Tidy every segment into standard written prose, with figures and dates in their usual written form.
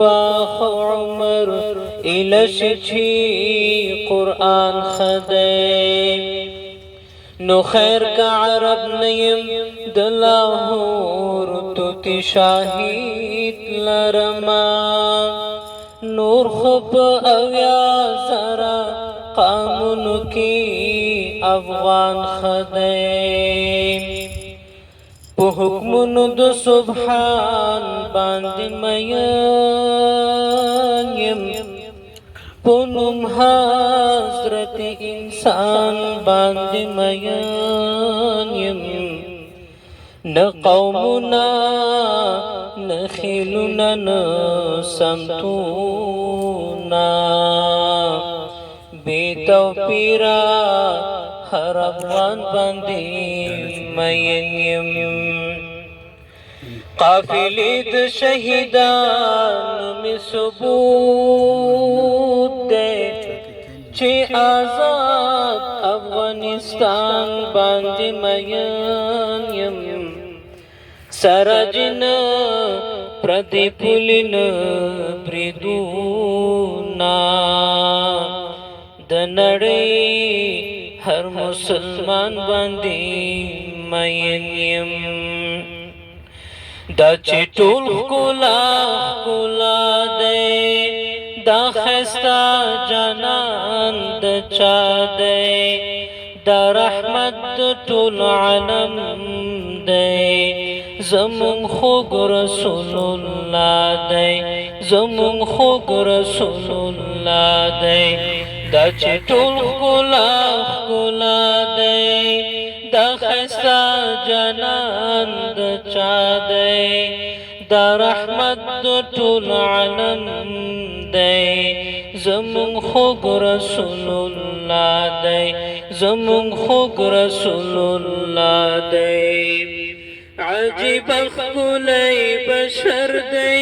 عمر الاشچی قرآن خدای نو خیر کا عرب نیم دلاہور توتی شاہید لرما نور خب اویا زرا قامن کی افغان خدای په حکمونو د سبحان باندې مین یم په نوم حضرت انسان باندې مین یم نه قومنا نه خیلنا نه سمتونا بی توپیرا هر افغان باندې مین یم قافلې د شهیدانو می ثبوت دی چې آزاد افغانستان باندې مین یم سرجن پردی پولین بریدونا د نړۍ هر مسلمان باندې مین یم دا چې ټول ښکلا دی دا ښایسته جانان د چا دی دا رحمت د ټول عالم دی زمون خوږ رسول الله دی زمون خوږ رسول الله دی دا چې ټول ښکلا دی دا ښایسته جانان د چا دی دا رحمت د ټول عالم دی زمون خوږ رسول الله دی زمون خوږ رسول الله دی عجیب ښکلی بشر دی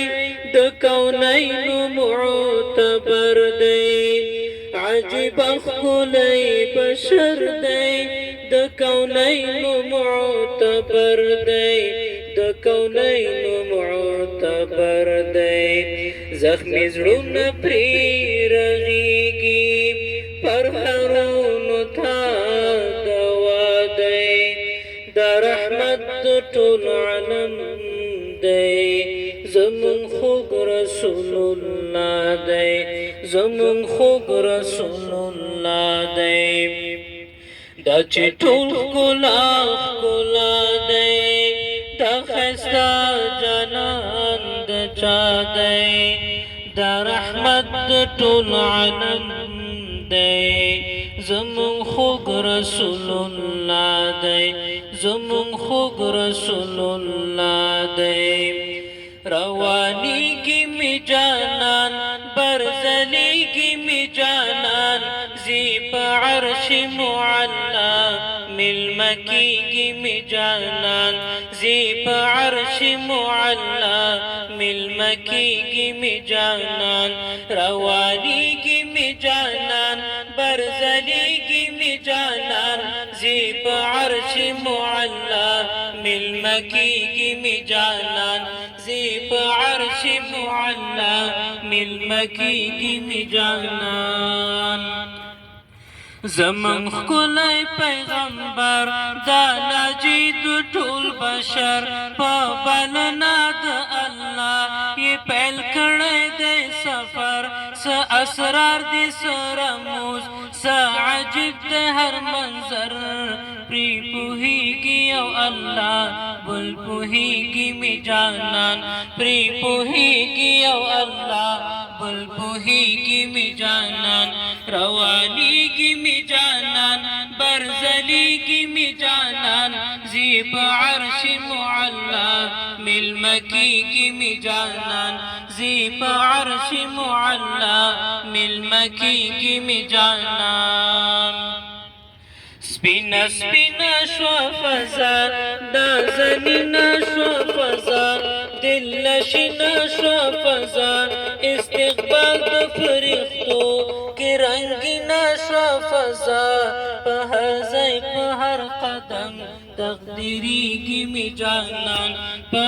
د کونینو معتبر دی عجیب ښکلی بشر دی د کونینو معتبر دی د کونینو معتبر دی زخمی زړونه پرې رغیږي پرهرونو ته دوا دی دا رحمت د ټول عالم دی زمون خوږ رسول الله دی زمون خوږ رسول الله دی دا چې ټول ښکلا دی دا ښایسته جانان د چا دی دا رحمت د ټول عالم دی زمون خوږ رسول الله دی زمون خوږ رسول الله دی روانیږي می جانان برزلیږي می جانان زی په عرش معلا ملمه کیږي می جانان زی په عرش معلا ملمه کیږي می جانان روانیږي می جانان برزلیږي می جانان زی په عرش معلا ملمه کیږي می جانان زی په عرش معلا ملمه کیږي می جانان زمون ښکلی پیغمبر دا ناجی د ټول بشر په بلنه د الله یې پیل کړی دی سفر څه اسرار دي څه رموز څه عجیب دی هر منظر پرې پوهیږي او الله بل پوهیږي می جانان پرې پوهیږي او الله بل پوهیږي می جانان روانیږي می جانان برزلیږي می جانان زی په عرش معلا ملمه کیږي می جانان زی په عرش معلا ملمه کیږي می جانان سپینا سپینا شوا فضا دا زنینا شوا فضا دل نشینا شوا فضا استقبال د فرښتو کې رنگینا شوا فضا په هر ځای په هر قدم تقدیریږي می جانان په